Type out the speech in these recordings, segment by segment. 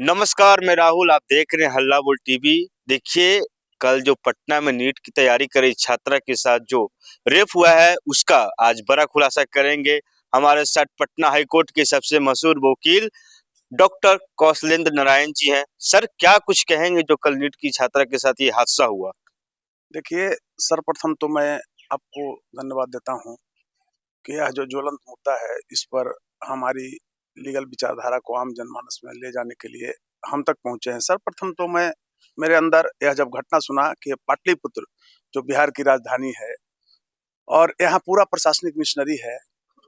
नमस्कार, मैं राहुल। आप देख रहे हैं हल्ला बोल टीवी। देखिए, कल जो पटना में नीट की तैयारी कर रही छात्रा के साथ जो रेप हुआ है, उसका आज बड़ा खुलासा करेंगे। हमारे साथ पटना हाई कोर्ट के सबसे मशहूर वकील डॉक्टर कौशलेंद्र नारायण जी हैं। सर, क्या कुछ कहेंगे जो कल नीट की छात्रा के साथ ये हादसा हुआ? देखिए, सर्वप्रथम तो मैं आपको धन्यवाद देता हूँ कि यह जो ज्वलंत मुद्दा है, इस पर हमारी लीगल विचारधारा को आम जनमानस में ले जाने के लिए हम तक पहुँचे हैं। सर्वप्रथम तो मैं मेरे अंदर यह जब घटना सुना कि पाटलिपुत्र जो बिहार की राजधानी है और यहाँ पूरा प्रशासनिक मिशनरी है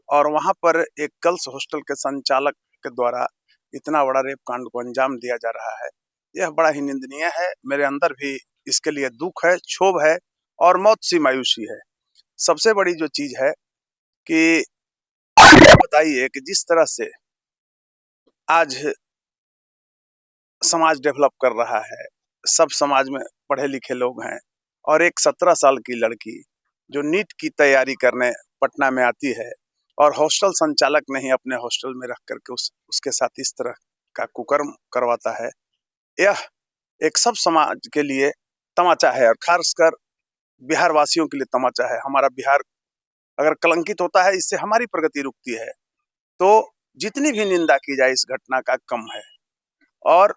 और वहाँ पर एक गर्ल्स हॉस्टल के संचालक के द्वारा इतना बड़ा रेप कांड को अंजाम दिया जा रहा है, यह बड़ा ही निंदनीय है। मेरे अंदर भी इसके लिए दुख है, क्षोभ है और मौत सी मायूसी है। सबसे बड़ी जो चीज है कि बताइए कि जिस तरह से आज समाज डेवलप कर रहा है, सब समाज में पढ़े लिखे लोग हैं और एक 17 साल की लड़की जो नीट की तैयारी करने पटना में आती है और हॉस्टल संचालक नहीं अपने हॉस्टल में रख करके उसके साथ इस तरह का कुकर्म करवाता है, यह एक सब समाज के लिए तमाचा है और खासकर बिहार वासियों के लिए तमाचा है। हमारा बिहार अगर कलंकित होता है, इससे हमारी प्रगति रुकती है। तो जितनी भी निंदा की जाए इस घटना का कम है और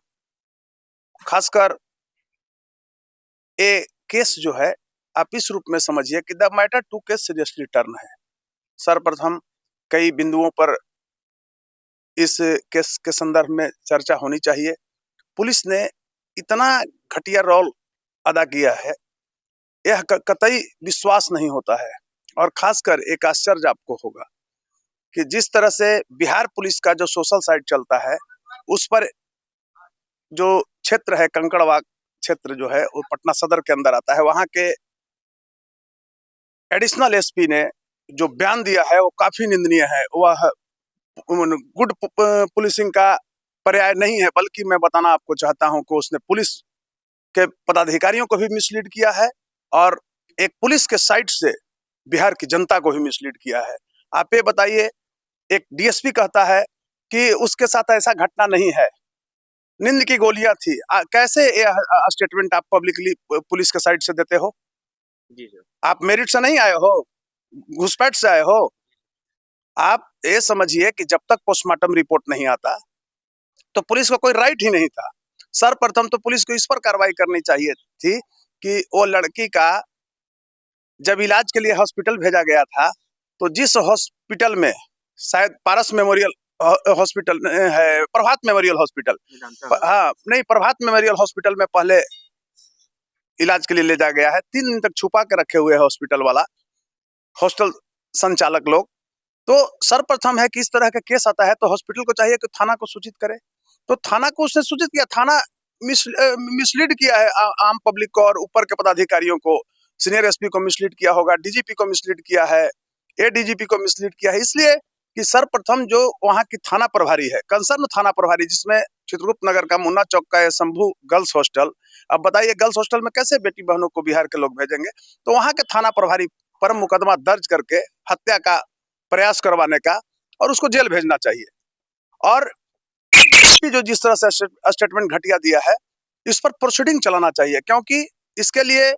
खासकर ये केस जो है, आप इस रूप में समझिए कि the matter to case seriously turn है। सर्वप्रथम कई बिंदुओं पर इस केस के संदर्भ में चर्चा होनी चाहिए। पुलिस ने इतना घटिया रोल अदा किया है, यह कतई विश्वास नहीं होता है। और खासकर एक आश्चर्य आपको होगा कि जिस तरह से बिहार पुलिस का जो सोशल साइट चलता है, उस पर जो क्षेत्र है कंकड़बाग क्षेत्र जो है वो पटना सदर के अंदर आता है, वहां के एडिशनल एसपी ने जो बयान दिया है वो काफी निंदनीय है। वह गुड पुलिसिंग का पर्याय नहीं है, बल्कि मैं बताना आपको चाहता हूं कि उसने पुलिस के पदाधिकारियों को भी मिसलीड किया है और एक पुलिस के साइड से बिहार की जनता को भी मिसलीड किया है। आप ये बताइए, एक डीएसपी कहता है कि उसके साथ ऐसा घटना नहीं है, नींद की गोलियां थी। कैसे यह स्टेटमेंट आप पब्लिकली पुलिस के साइड से देते हो? जी सर। आप मेरिट से नहीं आए हो, घुसपैठ से आए हो। आप ये समझिए कि जब तक पोस्टमार्टम रिपोर्ट नहीं आता तो पुलिस को कोई राइट ही नहीं था। सर्वप्रथम तो पुलिस को इस पर कार्रवाई करनी चाहिए थी कि वो लड़की का जब इलाज के लिए हॉस्पिटल भेजा गया था, तो जिस हॉस्पिटल में शायद पारस मेमोरियल हॉस्पिटल है, प्रभात मेमोरियल हॉस्पिटल, हाँ नहीं, प्रभात मेमोरियल हॉस्पिटल में पहले इलाज के लिए ले जाया गया है। 3 दिन तक छुपा के रखे हुए है हॉस्पिटल वाला, हॉस्टल संचालक लोग। तो सर्वप्रथम है कि इस तरह का केस आता है तो हॉस्पिटल को चाहिए कि थाना को सूचित करे। तो थाना को उसने सूचित किया, थाना मिसलीड किया है आम पब्लिक को और ऊपर के पदाधिकारियों को। सीनियर एसपी को मिसलीड किया होगा, डीजीपी को मिसलीड किया है, एडीजीपी को मिसलीड किया है, इसलिए कि सर्वप्रथम जो वहां की थाना प्रभारी है, कंसर्न थाना प्रभारी, जिसमें चित्रगुप्त नगर का मुन्ना चौक का शंभू गर्ल्स हॉस्टल, अब बताइए गर्ल्स हॉस्टल में कैसे बेटी बहनों को बिहार के लोग भेजेंगे? तो वहां के थाना प्रभारी पर मुकदमा दर्ज करके हत्या का प्रयास करवाने का और उसको जेल भेजना चाहिए। और जो जिस तरह से स्टेटमेंट घटिया दिया है, इस पर प्रोसीडिंग चलाना चाहिए, क्योंकि इसके लिए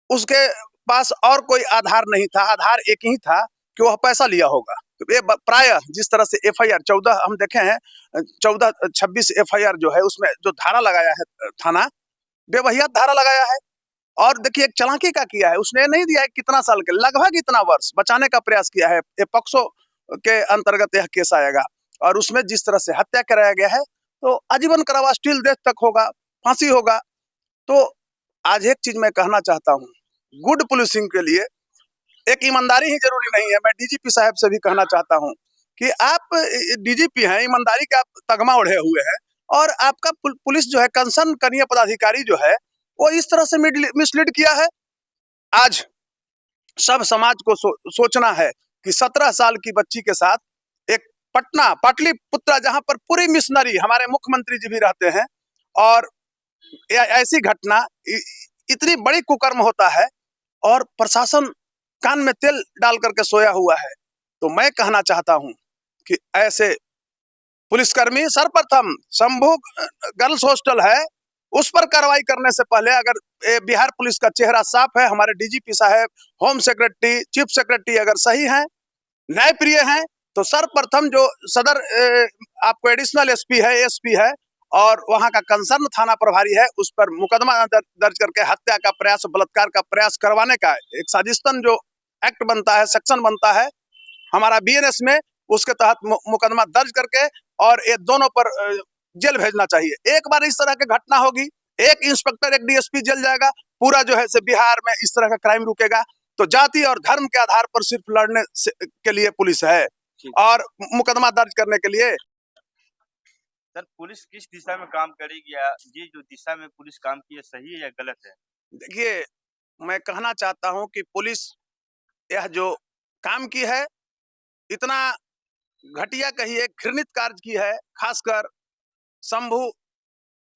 उसके पास और कोई आधार नहीं था। आधार एक ही था कि वह पैसा लिया होगा। तो ये प्राय जिस तरह से एफआईआर 14 हम देखे हैं, 14-26 एफआईआर जो है, उसमें जो धारा लगाया है थाना, बेवहियात धारा लगाया है। और देखिए, एक चालाकी का किया है, उसने नहीं दिया है कितना साल के, लगभग इतना वर्ष बचाने का प्रयास किया है। ये पॉक्सो के अंतर्गत यह केस आएगा और उसमें जिस तरह से हत्या कराया गया है, तो आजीवन कारावास, टिल डेथ तक होगा, फांसी होगा। तो आज एक चीज मैं कहना चाहता हूँ, गुड पुलिसिंग के लिए एक ईमानदारी ही जरूरी नहीं है। मैं डीजीपी साहब से भी कहना चाहता हूँ कि आप डीजीपी हैं, ईमानदारी का तगमा ओढ़े हुए हैं, और आपका पुलिस जो है, कंसर्न कनीय पदाधिकारी जो है, वो इस तरह से मिसलीड किया है। आज सब समाज को सोचना है कि 17 साल की बच्ची के साथ एक पटना पाटलिपुत्रा, जहां पर पूरी मिशनरी, हमारे मुख्यमंत्री जी भी रहते हैं, और ऐसी घटना, इतनी बड़ी कुकर्म होता है और प्रशासन कान में तेल डाल करके सोया हुआ है। तो मैं कहना चाहता हूं कि ऐसे पुलिसकर्मी सर्वप्रथम शंभू गर्ल्स हॉस्टल है उस पर कार्रवाई करने से पहले अगर बिहार पुलिस का चेहरा साफ है, हमारे डीजीपी साहब, होम सेक्रेटरी, चीफ सेक्रेटरी अगर सही हैं, न्यायप्रिय हैं, तो सर्वप्रथम जो सदर आपको एडिशनल एसपी है, एसपी है और वहां का कंसर्न थाना प्रभारी है, उस पर मुकदमा दर्ज करके हत्या का प्रयास, बलात्कार का प्रयास करवाने का एक साजिशतन जो एक्ट बनता है, सेक्शन बनता है हमारा बीएनएस में, उसके तहत मुकदमा दर्ज करके और ये दोनों पर जेल भेजना चाहिए। एक बार इस तरह की घटना होगी, एक इंस्पेक्टर, एक डीएसपी जेल जाएगा, पूरा जो है बिहार में इस तरह का क्राइम रुकेगा। तो जाति और धर्म के आधार पर सिर्फ लड़ने के लिए पुलिस है और मुकदमा दर्ज करने के लिए। सर, पुलिस किस दिशा में काम करेगी? या ये जो दिशा में पुलिस काम की है, सही है या गलत है? देखिए, मैं कहना चाहता हूं कि पुलिस यह जो काम की है, इतना घटिया कहिए, घृणित कार्य की है, खासकर शंभू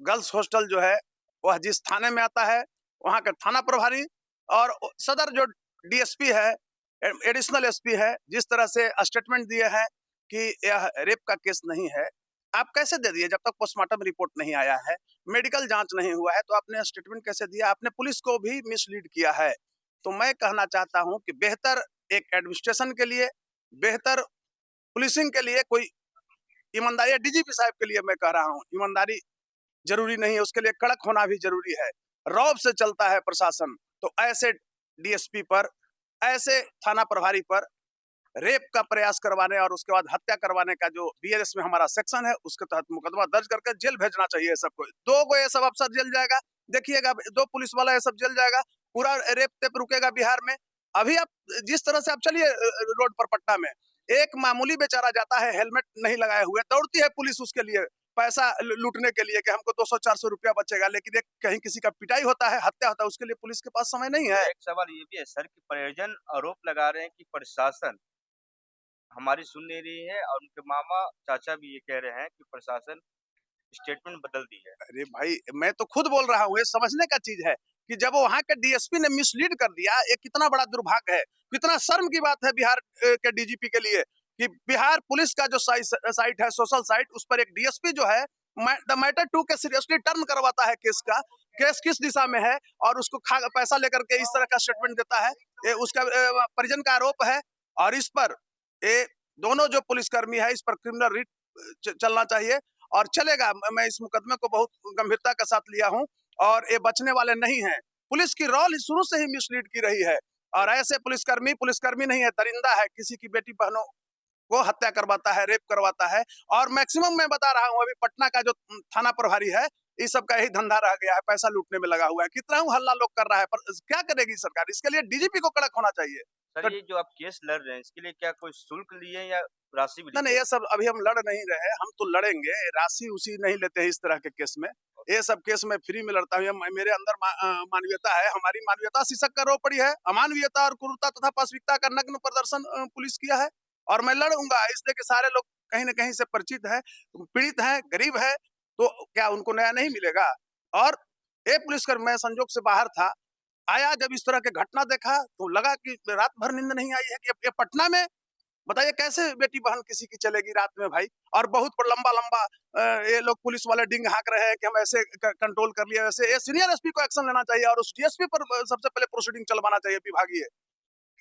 गर्ल्स हॉस्टल जो है वह जिस थाने में आता है, वहां का थाना प्रभारी और सदर जो डीएसपी है, एडिशनल एसपी है, जिस तरह से स्टेटमेंट दिए हैं कि यह रेप का केस नहीं है। आप कैसे दे दिए? जब तक पोस्टमार्टम रिपोर्ट नहीं आया है, मेडिकल जांच नहीं हुआ है, तो आपने स्टेटमेंट कैसे दिया? आपने पुलिस को भी मिसलीड किया है। तो मैं कहना चाहता हूं कि बेहतर एक एडमिनिस्ट्रेशन के लिए, बेहतर पुलिसिंग के लिए कोई ईमानदारी, डीजीपी साहब के लिए मैं कह रहा हूं, ईमानदारी जरूरी नहीं है, उसके लिए कड़क होना भी जरूरी है। रौब से चलता है प्रशासन, तो ऐसे डीएसपी पर, ऐसे थाना प्रभारी पर रेप का प्रयास करवाने और उसके बाद हत्या करवाने का जो बीएनएस में हमारा सेक्शन है, उसके तहत मुकदमा दर्ज करके जेल भेजना चाहिए सबको। दो गो ये सब अफसर जेल जाएगा, देखिएगा, दो पुलिस वाला ये सब जेल जाएगा, पूरा रेप तेप रुकेगा बिहार में। अभी आप जिस तरह से आप चलिए रोड पर पटना में, एक मामूली बेचारा जाता है हेलमेट नहीं लगाए हुए, दौड़ती है पुलिस उसके लिए पैसा लूटने के लिए कि हमको 200-400 रुपया बचेगा, लेकिन एक कहीं किसी का पिटाई होता है, हत्या होता है, उसके लिए पुलिस के पास समय नहीं है। एक सवाल ये भी है सर कि परिजन आरोप लगा रहे हैं कि प्रशासन हमारी सुन नहीं रही है और उनके मामा चाचा भी ये कह रहे हैं कि प्रशासन स्टेटमेंट बदल दी है। अरे भाई, मैं तो खुद बोल रहा हूँ, ये समझने का चीज है कि जब वहां के डीएसपी ने मिसलीड कर दिया, ये कितना बड़ा दुर्भाग्य है, कितना शर्म की बात है बिहार के डीजीपी के लिए कि बिहार पुलिस का जो साइट है, सोशल साइट, उस पर एक डीएसपी जो है द मैटर टू के सीरियसली टर्न करवाता है केस का, केस किस दिशा में है और उसको पैसा लेकर के इस तरह का स्टेटमेंट देता है। ये उसका परिजन का आरोप है और इस पर ये दोनों जो पुलिसकर्मी है, इस पर क्रिमिनल रिट चलना चाहिए और चलेगा। मैं इस मुकदमे को बहुत गंभीरता के साथ लिया हूं और ये बचने वाले नहीं हैं। पुलिस की रोल शुरू से ही मिसलीड की रही है और ऐसे पुलिसकर्मी नहीं है, दरिंदा है, किसी की बेटी बहनों को हत्या करवाता है, रेप करवाता है। और मैक्सिमम मैं बता रहा हूँ, अभी पटना का जो थाना प्रभारी है, इस सब का यही धंधा रह गया है, पैसा लूटने में लगा हुआ है। कितना हल्ला लोग कर रहा है, पर क्या करेगी सरकार? इसके लिए डीजीपी को कड़क होना चाहिए। सर, ये जो आप केस लड़ रहे हैं, इसके लिए क्या कोई शुल्क लिए या राशि भी नहीं ली नहीं, है? ये सब अभी हम लड़ नहीं रहे, हम तो लड़ेंगे, राशि उसी नहीं लेते हैं इस तरह के केस में। ये सब केस में फ्री में लड़ता हूँ, मेरे अंदर मानवीयता है, हमारी मानवीयता शीर्षक का रो पड़ी है, अमानवीयता और क्रूरता तथा पाशविकता का नग्न प्रदर्शन पुलिस किया है और मैं लड़ूंगा, इसलिए कि सारे लोग कहीं ना कहीं से परिचित है, पीड़ित है, गरीब है, तो क्या उनको न्याय नहीं मिलेगा? और एक पुलिसकर्मी, मैं संजोग से बाहर था, आया, जब इस तरह के घटना देखा तो लगा कि रात भर नींद नहीं आई है कि ये पटना में बताइए कैसे बेटी बहन किसी की चलेगी रात में भाई। और बहुत पर लंबा लंबा ये लोग पुलिस वाले डिंग हाँक रहे हैं कि हम ऐसे कंट्रोल कर लिया, वैसे ये सीनियर एसपी को एक्शन लेना चाहिए और उस डीएसपी पर सबसे पहले प्रोसीडिंग चलवाना चाहिए विभागीय,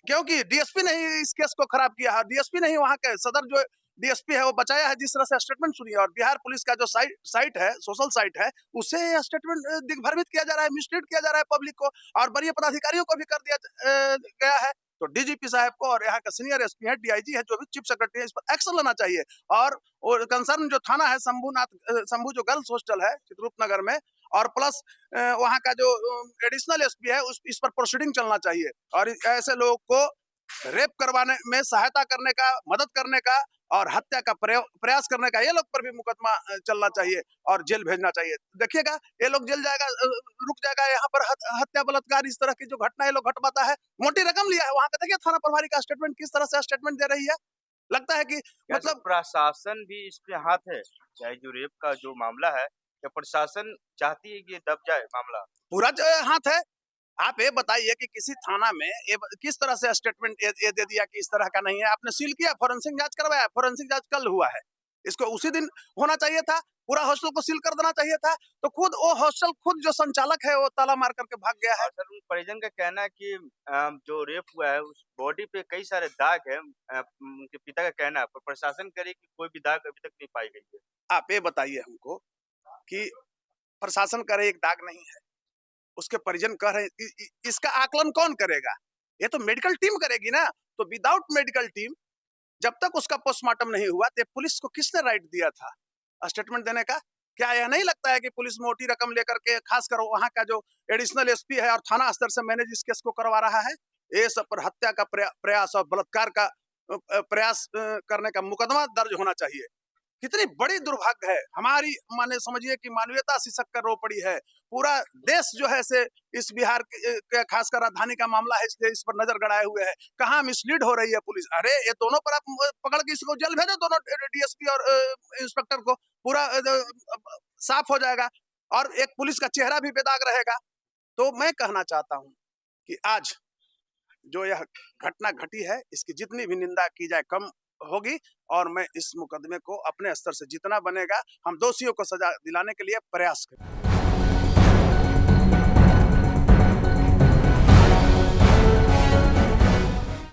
क्योंकि डीएसपी ने ही इस केस को खराब किया है। डीएसपी ने ही वहां के सदर जो डीएसपी है वो बचाया है, जिस तरह से स्टेटमेंट सुनिए। और बिहार पुलिस का जो साइट है, सोशल साइट है, उससे स्टेटमेंट दिग्भ्रमित किया जा रहा है, मिसलीड किया जा रहा है पब्लिक को और वरीय पदाधिकारियों को भी कर दिया गया है। तो डीजीपी साहब को और यहाँ का सीनियर एसपी है, डीआईजी है, जो भी चीफ सेक्रेटरी है, इस पर एक्शन लेना चाहिए। और कंसर्न जो थाना है शंभू जो गर्ल्स हॉस्टल है चित्रगुप्त नगर में, और प्लस वहाँ का जो एडिशनल एसपी है, इस पर प्रोसीडिंग चलना चाहिए और ऐसे लोगों को रेप करवाने में सहायता करने का, मदद करने का और हत्या का प्रयास करने का, ये लोग पर भी मुकदमा चलना चाहिए और जेल भेजना चाहिए। देखिएगा, ये लोग जेल जाएगा, रुक जाएगा, यहाँ पर हत्या बलात्कार इस तरह की जो घटना ये लोग घटवाता है, मोटी रकम लिया है वहां का। देखिए थाना प्रभारी का स्टेटमेंट, किस तरह से स्टेटमेंट दे रही है, लगता है कि मतलब प्रशासन भी इसमें हाथ है? चाहे जो रेप का जो मामला है, क्या प्रशासन चाहती है कि ये दब जाए मामला? पूरा हाथ है। आप ये बताइए कि किसी थाना में ये किस तरह से स्टेटमेंट ये दे दिया कि इस तरह का नहीं है, आपने सील किया, फोरेंसिक जांच करवाया, फोरेंसिक जांच कल हुआ है, इसको उसी दिन होना चाहिए था, पूरा हॉस्टल को सील कर देना चाहिए था। तो खुद वो हॉस्टल, खुद जो संचालक है वो ताला मार करके भाग गया है। और सर उन परिजन का कहना है कि जो रेप हुआ है उस बॉडी पे कई सारे दाग है, उनके पिता का कहना है, पर प्रशासन करे कि कोई भी दाग अभी तक नहीं पाई गई है। आप ये बताइए हमको कि प्रशासन कह रहे एक दाग नहीं है, उसके परिजन कह रहे इसका आकलन कौन करेगा? ये तो मेडिकल टीम करेगी ना। तो विदाउट मेडिकल टीम जब तक उसका पोस्टमार्टम नहीं हुआ तो पुलिस को किसने राइट दिया था स्टेटमेंट देने का? क्या यह नहीं लगता है कि पुलिस मोटी रकम लेकर के, खासकर वहां का जो एडिशनल एसपी है और थाना स्तर से मैनेज इस केस को करवा रहा है? ये सब पर हत्या का प्रयास और बलात्कार का प्रयास करने का मुकदमा दर्ज होना चाहिए। कितनी बड़ी दुर्भाग्य है हमारी, माने समझिए कि मानवीयता सिसक कर रो पड़ी है। पूरा देश जो है से इस बिहार के खासकर राजधानी का मामला है, इसलिए इस पर नजर गड़ाए हुए है। कहाँ मिसलीड हो रही है पुलिस? अरे ये दोनों पर आप पकड़ के इसको जेल भेजो, दोनों डीएसपी और इंस्पेक्टर को, पूरा साफ हो जाएगा और एक पुलिस का चेहरा भी बेदाग रहेगा। तो मैं कहना चाहता हूँ कि आज जो यह घटना घटी है इसकी जितनी भी निंदा की जाए कम होगी, और मैं इस मुकदमे को अपने स्तर से जितना बनेगा हम दोषियों को सजा दिलाने के लिए प्रयास करेंगे।